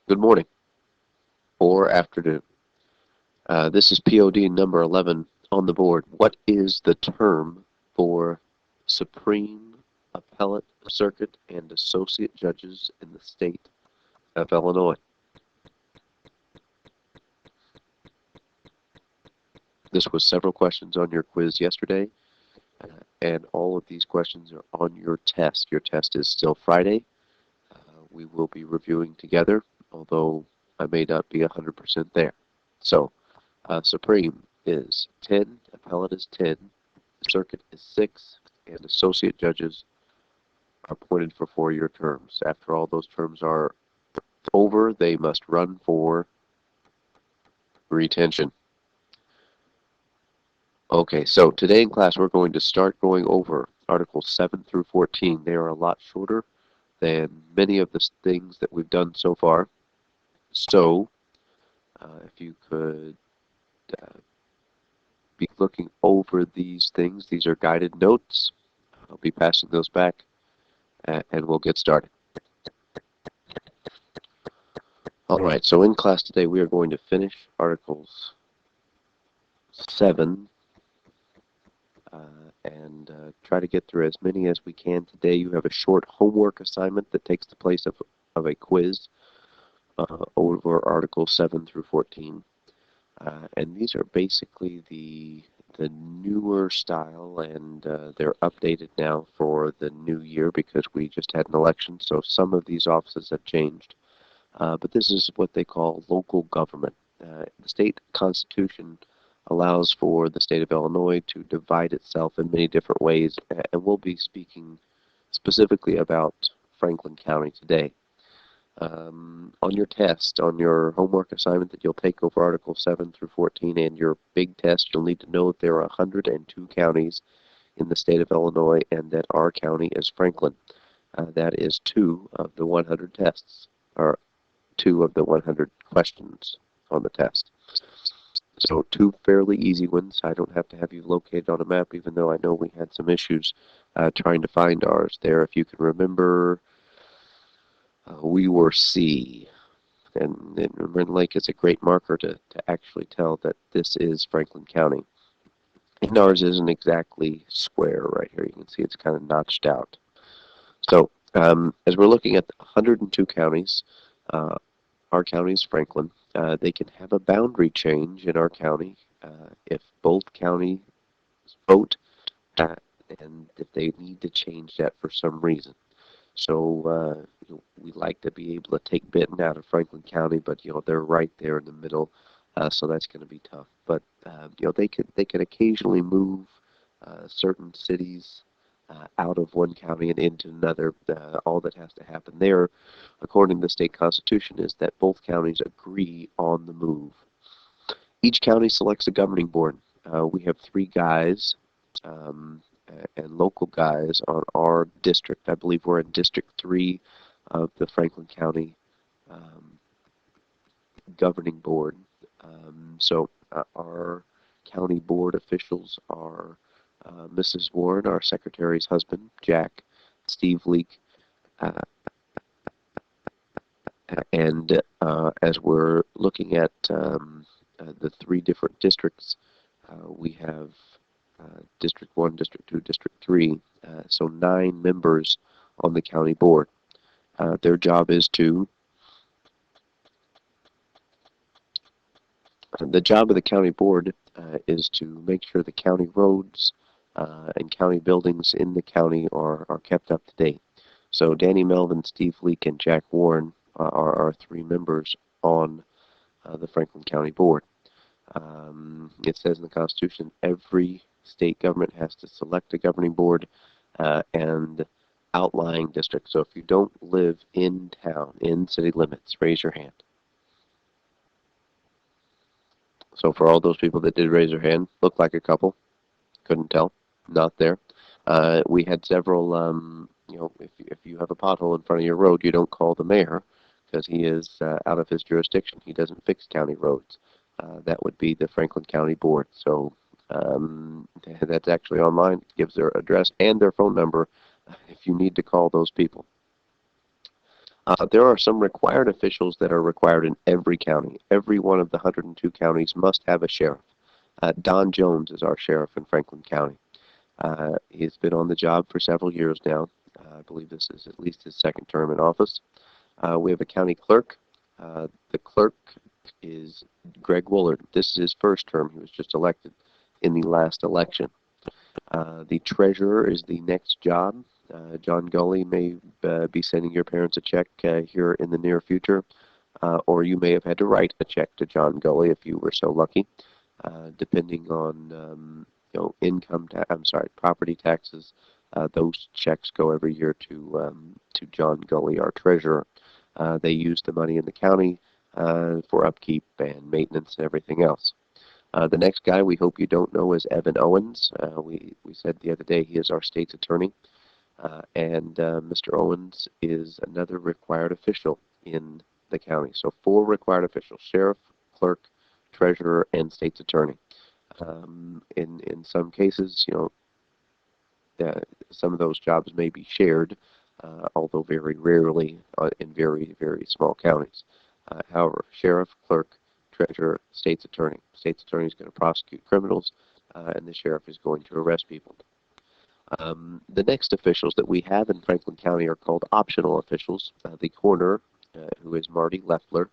Good morning or afternoon. This is POD number 11 on the board. What is the term for Supreme Appellate Circuit and Associate Judges in the state of Illinois? This was several questions on your quiz yesterday, and all of these questions are on your test. Your test is still Friday. We will be reviewing together, although I may not be 100% there. So, Supreme is 10, Appellate is 10, Circuit is 6, and Associate Judges are appointed for 4-year terms. After all those terms are over, they must run for retention. Okay, so today in class we're going to start going over Articles 7 through 14. They are a lot shorter than many of the things that we've done so far. So, if you could be looking over these things, these are guided notes. I'll be passing those back, and we'll get started. All right, so in class today we are going to finish Articles 7 and try to get through as many as we can today. You have a short homework assignment that takes the place of a quiz over Articles 7 through 14. And these are basically the newer style, and they're updated now for the new year because we just had an election, so some of these offices have changed. But this is what they call local government. The state constitution allows for the state of Illinois to divide itself in many different ways, and we'll be speaking specifically about Franklin County today. On your test, on your homework assignment that you'll take over Articles 7 through 14 and your big test, you'll need to know that there are 102 counties in the state of Illinois and that our county is Franklin. That is 2 of the 100 tests, or 2 of the 100 questions on the test. So 2 fairly easy ones. I don't have to have you located on a map, even though I know we had some issues trying to find ours there. If you can remember, we were C. And Marin Lake is a great marker to actually tell that this is Franklin County. And ours isn't exactly square right here. You can see it's kind of notched out. So as we're looking at 102 counties, our county is Franklin. They can have a boundary change in our county if both counties vote and if they need to change that for some reason. So we like to be able to take Benton out of Franklin County, but they're right there in the middle, so that's going to be tough. But they can occasionally move certain cities out of one county and into another. All that has to happen there, according to the state constitution, is that both counties agree on the move. Each county selects a governing board. We have 3 guys and local guys on our district. I believe we're in District 3 of the Franklin County governing board. So our county board officials are Mrs. Warren, our secretary's husband, Jack, Steve Leake, and as we're looking at the 3 different districts, we have District 1, District 2, District 3, so 9 members on the county board. Their job is the job of the county board is to make sure the county roads and county buildings in the county are kept up to date. So Danny Melvin, Steve Leake, and Jack Warren are our 3 members on the Franklin County Board. It says in the Constitution every state government has to select a governing board and outlying districts. So if you don't live in town, in city limits, raise your hand. So for all those people that did raise their hand, looked like a couple, couldn't tell, not there. We had several, if you have a pothole in front of your road, you don't call the mayor because he is out of his jurisdiction. He doesn't fix county roads. That would be the Franklin County Board. So that's actually online. It gives their address and their phone number if you need to call those people. There are some required officials that are required in every county. Every one of the 102 counties must have a sheriff. Don Jones is our sheriff in Franklin County. He's been on the job for several years now. I believe this is at least his second term in office. We have a county clerk. The clerk is Greg Woolard. This is his first term. He was just elected in the last election. The treasurer is the next job. John Gully may be sending your parents a check here in the near future, or you may have had to write a check to John Gully if you were so lucky, depending on property taxes. Those checks go every year to John Gully, our treasurer. They use the money in the county for upkeep and maintenance and everything else. The next guy we hope you don't know is Evan Owens. We said the other day he is our state's attorney, and Mr. Owens is another required official in the county. So 4 required officials: sheriff, clerk, treasurer, and state's attorney. In some cases, some of those jobs may be shared, although very rarely in very, very small counties. However, sheriff, clerk, treasurer, state's attorney. State's attorney is going to prosecute criminals, and the sheriff is going to arrest people. The next officials that we have in Franklin County are called optional officials. The coroner, who is Marty Leffler.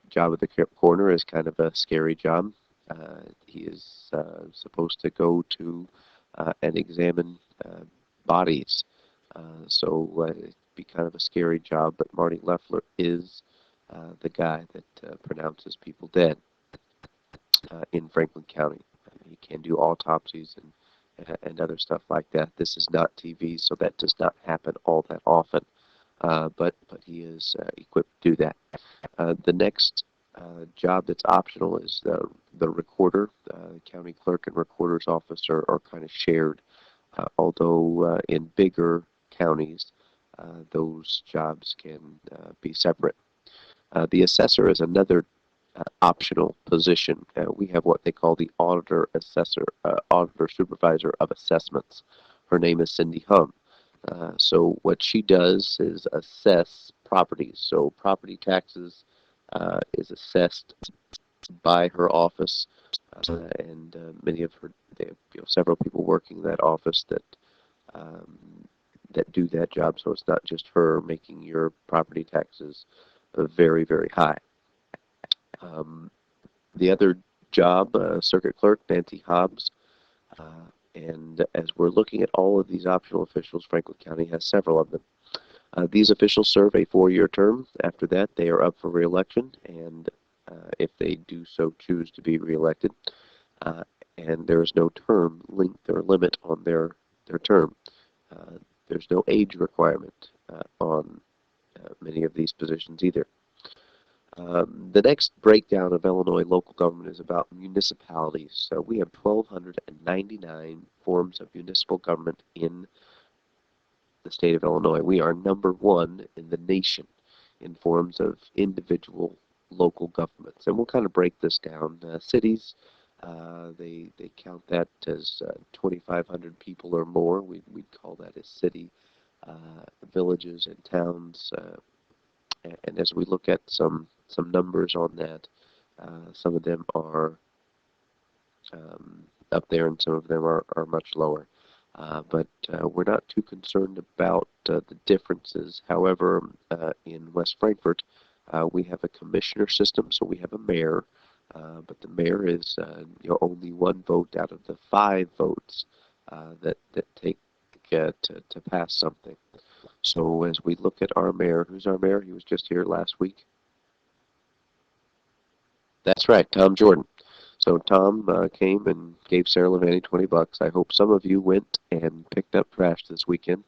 Job of the coroner is kind of a scary job. He is supposed to go to and examine bodies. So it'd be kind of a scary job, but Marty Leffler is the guy that pronounces people dead in Franklin County. He can do autopsies and other stuff like that. This is not TV, so that does not happen all that often. But he is equipped to do that. The next job that's optional is the recorder. County clerk and recorder's office are kind of shared, although in bigger counties those jobs can be separate. The assessor is another optional position. We have what they call the auditor supervisor of assessments. Her name is Cindy Hum. So what she does is assess properties. So property taxes is assessed by her office, and many of her, they have several people working in that office that do that job. So it's not just her making your property taxes very, very high. The other job, circuit clerk, Nancy Hobbs. And as we're looking at all of these optional officials, Franklin County has several of them. These officials serve a 4-year term. After that, they are up for re-election, and if they do so choose to be re-elected, and there is no term length or limit on their term. There's no age requirement on many of these positions either. The next breakdown of Illinois local government is about municipalities. So we have 1,299 forms of municipal government in the state of Illinois. We are number 1 in the nation in forms of individual local governments. And we'll kind of break this down. Cities, they count that as 2,500 people or more. We'd call that a city. Villages and towns. And as we look at some numbers on that, some of them are up there and some of them are much lower. But we're not too concerned about the differences. However, in West Frankfort, we have a commissioner system, so we have a mayor, but the mayor is only 1 vote out of the 5 votes that take to pass something. So as we look at our mayor, who's our mayor? He was just here last week. That's right, Tom Jordan. So Tom came and gave Sarah Levani $20. I hope some of you went and picked up trash this weekend,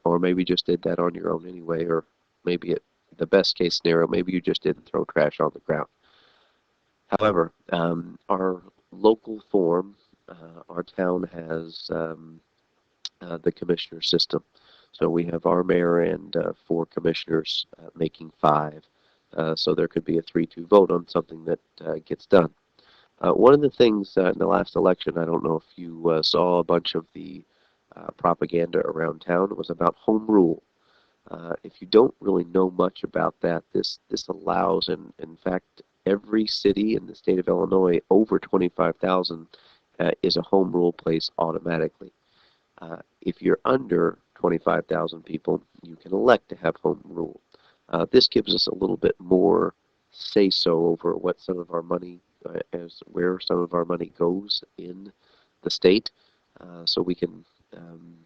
or maybe just did that on your own anyway, or maybe the best case scenario, maybe you just didn't throw trash on the ground. However, our local form, our town has the commissioner system. So we have our mayor and 4 commissioners making 5. So there could be a 3-2 vote on something that gets done. One of the things in the last election, I don't know if you saw a bunch of the propaganda around town, was about home rule. If you don't really know much about that, this allows, and in fact, every city in the state of Illinois over 25,000 is a home rule place automatically. If you're under 25,000 people, you can elect to have home rule. This gives us a little bit more say-so over what some of our money, as where some of our money goes in the state. So we can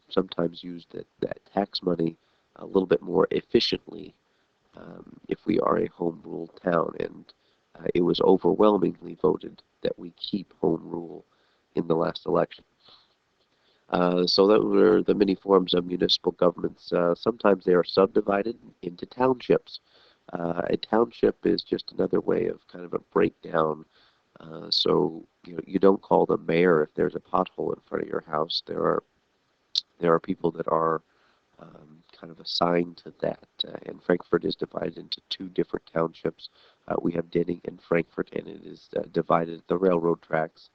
sometimes use that tax money a little bit more efficiently if we are a home rule town. And it was overwhelmingly voted that we keep home rule in the last election. So that were the many forms of municipal governments. Sometimes they are subdivided into townships. A township is just another way of kind of a breakdown. So you don't call the mayor if there's a pothole in front of your house. There are people that are kind of assigned to that. And Frankfort is divided into two different townships. We have Denning and Frankfort, and it is divided at the railroad tracks.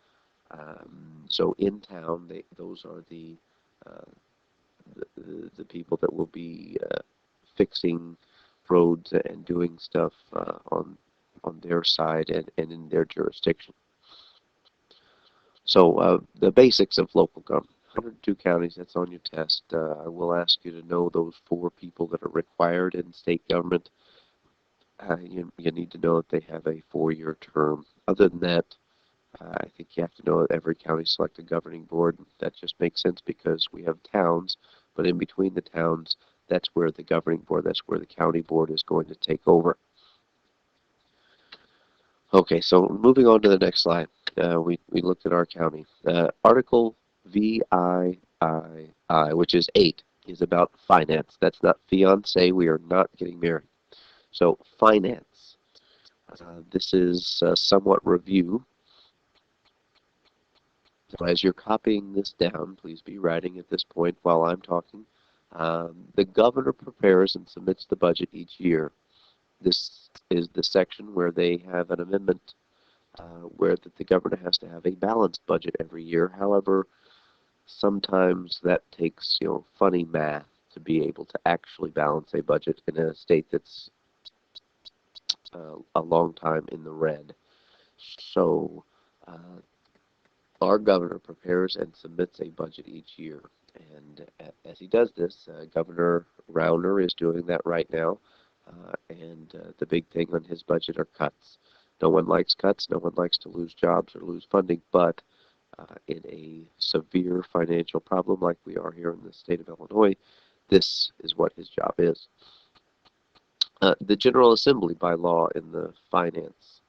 So in town, those are uh, the people that will be fixing roads and doing stuff on their side and in their jurisdiction. So the basics of local government. 102 counties, that's on your test. I will ask you to know those four people that are required in state government. You need to know that they have a 4-year term. Other than that, I think you have to know that every county select a governing board. That just makes sense because we have towns, but in between the towns, that's where the governing board, that's where the county board is going to take over. Okay, so moving on to the next slide. We looked at our county. Article VIII, which is 8, is about finance. That's not fiance. We are not getting married. So finance. This is somewhat review. So as you're copying this down, please be writing at this point while I'm talking. The governor prepares and submits the budget each year. This is the section where they have an amendment where the governor has to have a balanced budget every year. However, sometimes that takes funny math to be able to actually balance a budget in a state that's a long time in the red. So our governor prepares and submits a budget each year. And as he does this, Governor Rauner is doing that right now. And the big thing on his budget are cuts. No one likes cuts. No one likes to lose jobs or lose funding. But in a severe financial problem like we are here in the state of Illinois, this is what his job is. The General Assembly, by law, in the finance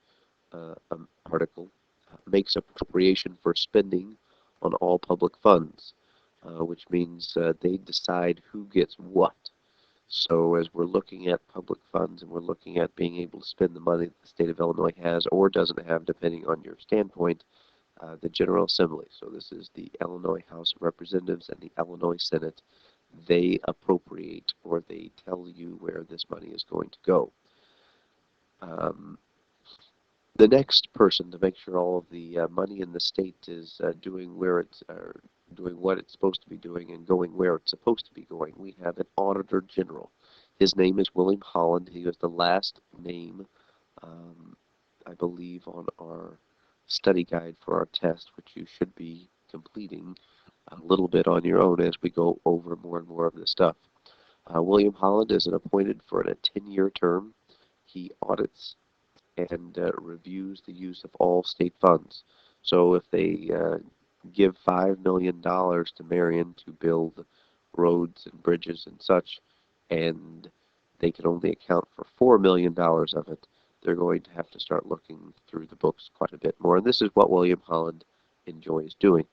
article, makes appropriation for spending on all public funds, which means they decide who gets what. So as we're looking at public funds and we're looking at being able to spend the money that the state of Illinois has or doesn't have, depending on your standpoint, the General Assembly, so this is the Illinois House of Representatives and the Illinois Senate, they appropriate or they tell you where this money is going to go. The next person to make sure all of the money in the state is doing what it's supposed to be doing and going where it's supposed to be going, we have an Auditor General. His name is William Holland. He was the last name, I believe, on our study guide for our test, which you should be completing a little bit on your own as we go over more and more of this stuff. William Holland is appointed for a 10-year term. He audits and reviews the use of all state funds. So if they give $5 million to Marion to build roads and bridges and such, and they can only account for $4 million of it, they're going to have to start looking through the books quite a bit more. And this is what William Holland enjoys doing.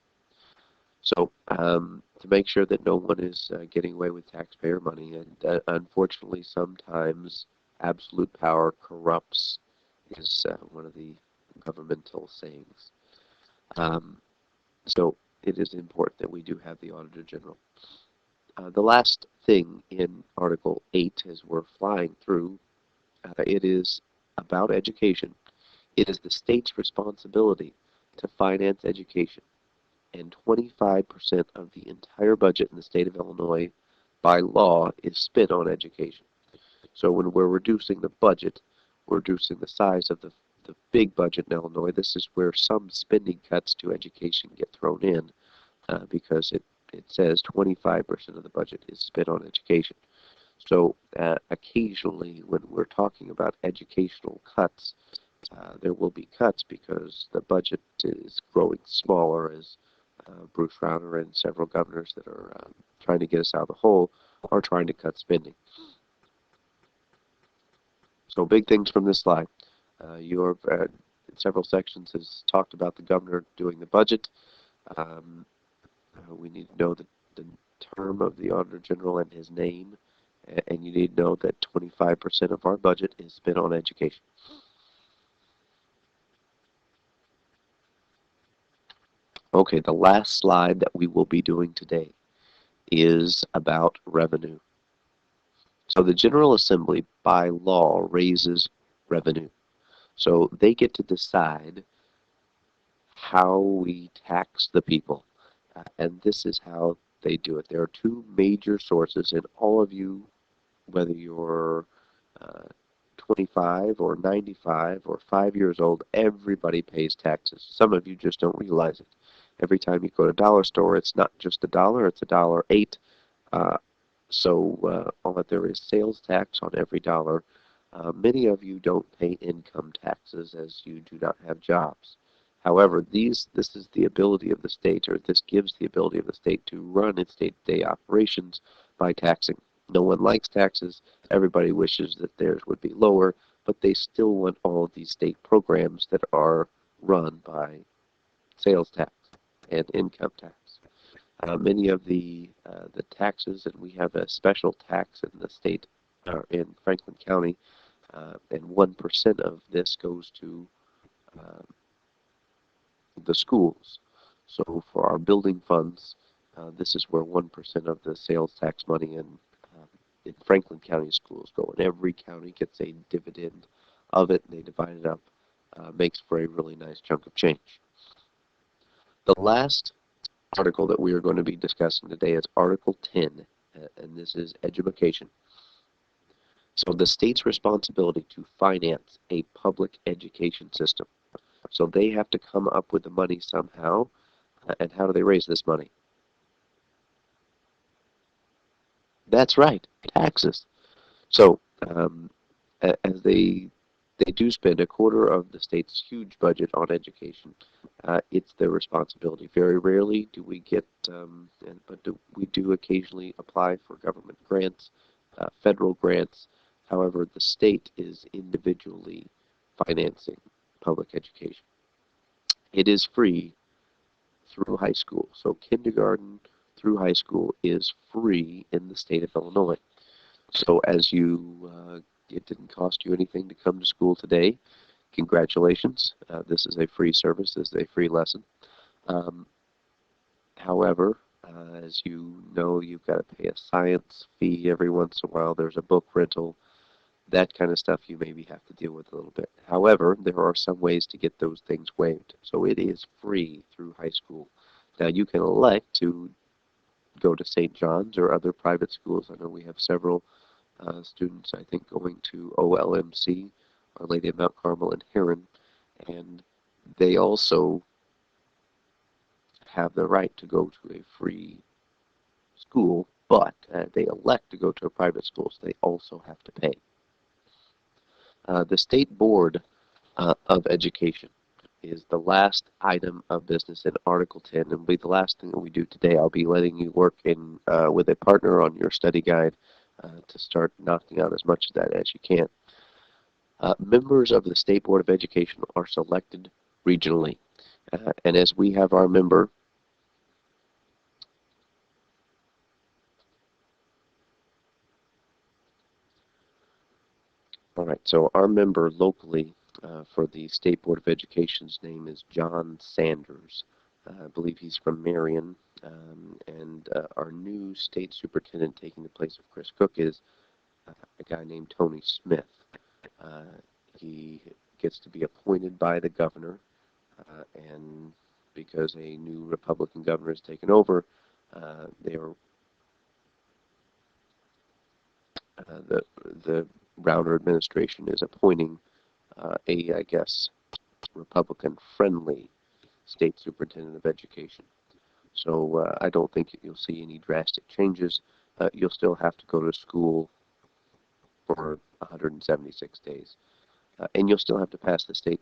So to make sure that no one is getting away with taxpayer money, and unfortunately sometimes absolute power corrupts is one of the governmental sayings. So it is important that we do have the Auditor General. The last thing in Article 8, as we're flying through, it is about education. It is the state's responsibility to finance education, and 25% of the entire budget in the state of Illinois by law, is spent on education. So when we're reducing the budget, we're reducing the size of the big budget in Illinois. This is where some spending cuts to education get thrown in because it says 25% of the budget is spent on education. So occasionally when we're talking about educational cuts, there will be cuts because the budget is growing smaller as Bruce Rauner and several governors that are trying to get us out of the hole are trying to cut spending. So big things from this slide. Your several sections has talked about the governor doing the budget. We need to know the term of the Auditor General and his name, and you need to know that 25% of our budget is spent on education. Okay, the last slide that we will be doing today is about revenue. So the General Assembly, by law, raises revenue. So they get to decide how we tax the people. And this is how they do it. There are two major sources, and all of you, whether you're 25 or 95 or 5 years old, everybody pays taxes. Some of you just don't realize it. Every time you go to a dollar store, it's not just $1, it's $1.08. All that there is sales tax on every dollar. Many of you don't pay income taxes as you do not have jobs. However, this is the ability of the state, or this gives the ability of the state to run its day-to-day operations by taxing. No one likes taxes. Everybody wishes that theirs would be lower, but they still want all of these state programs that are run by sales tax and income tax. Many of the taxes, and we have a special tax in the state, in Franklin County, and 1% of this goes to the schools. So for our building funds, this is where 1% of the sales tax money in Franklin County schools go. And every county gets a dividend of it, and they divide it up. Makes for a really nice chunk of change. The last article that we are going to be discussing today is Article 10, and this is education. So the state's responsibility to finance a public education system. So they have to come up with the money somehow. And how do they raise this money? That's right, taxes. So as they do spend a quarter of the state's huge budget on education, it's their responsibility. Very rarely do we get, but we do occasionally apply for government grants, federal grants. However, the state is individually financing public education. It is free through high school. So kindergarten through high school is free in the state of Illinois. So as it didn't cost you anything to come to school today, congratulations. This is a free service. This is a free lesson. However, as you know, you've got to pay a science fee every once in a while. There's a book rental. That kind of stuff you maybe have to deal with a little bit. However, there are some ways to get those things waived. So it is free through high school. Now you can elect to go to St. John's or other private schools. I know we have several students, I think, going to OLMC, Our Lady of Mount Carmel in Heron, and they also have the right to go to a free school, but they elect to go to a private school, so they also have to pay. The State Board of Education is the last item of business in Article 10, and will be the last thing that we do today. I'll be letting you work in with a partner on your study guide to start knocking out as much of that as you can. Members of the State Board of Education are selected regionally, and as we have our member, all right, so our member locally for the State Board of Education's name is John Sanders. I believe he's from Marion, and our new state superintendent taking the place of Chris Cook is a guy named Tony Smith. He gets to be appointed by the governor, and because a new Republican governor has taken over, they are The Browner administration is appointing I guess, Republican-friendly state superintendent of education. So I don't think you'll see any drastic changes. You'll still have to go to school for 176 days, and you'll still have to pass the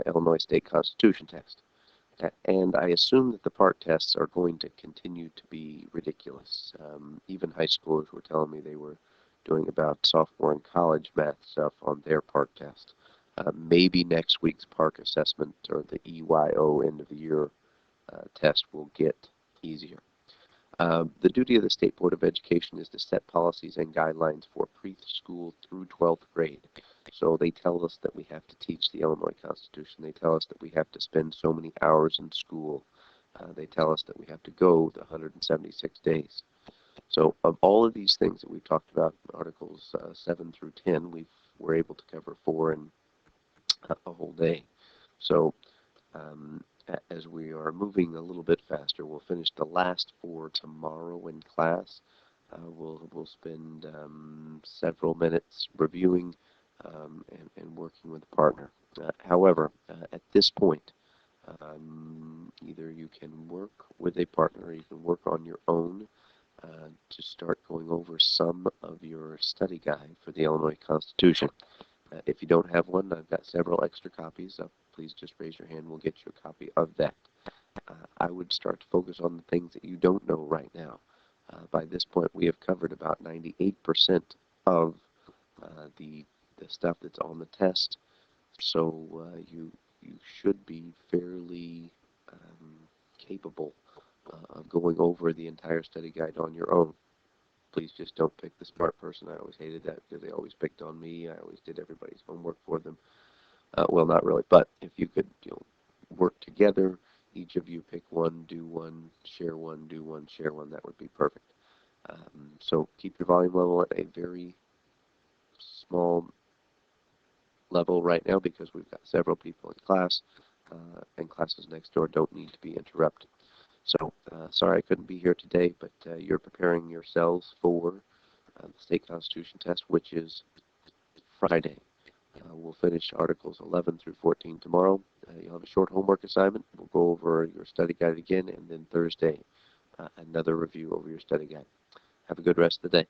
Illinois State Constitution test. And I assume that the part tests are going to continue to be ridiculous. Even high schoolers were telling me they were doing about sophomore and college math stuff on their part test. Maybe next week's park assessment or the EYO end of the year test will get easier. The duty of the State Board of Education is to set policies and guidelines for preschool through 12th grade. So they tell us that we have to teach the Illinois Constitution. They tell us that we have to spend so many hours in school. They tell us that we have to go the 176 days. So of all of these things that we've talked about in Articles 7 through 10, we're able to cover 4 in a whole day. So as we are moving a little bit faster, we'll finish the last 4 tomorrow in class. We'll spend several minutes reviewing and working with a partner. However, at this point, either you can work with a partner or you can work on your own to start going over some of your study guide for the Illinois Constitution. If you don't have one, I've got several extra copies. Please just raise your hand. We'll get you a copy of that. I would start to focus on the things that you don't know right now. By this point, we have covered about 98% of the stuff that's on the test. So you should be fairly capable of going over the entire study guide on your own. Please just don't pick the smart person. I always hated that because they always picked on me. I always did everybody's homework for them. Well, not really, but if you could work together, each of you pick one, do one, share one, do one, share one, that would be perfect. So keep your volume level at a very small level right now because we've got several people in class, and classes next door don't need to be interrupted. So sorry I couldn't be here today, but you're preparing yourselves for the state constitution test, which is Friday. We'll finish Articles 11 through 14 tomorrow. You'll have a short homework assignment. We'll go over your study guide again, and then Thursday, another review over your study guide. Have a good rest of the day.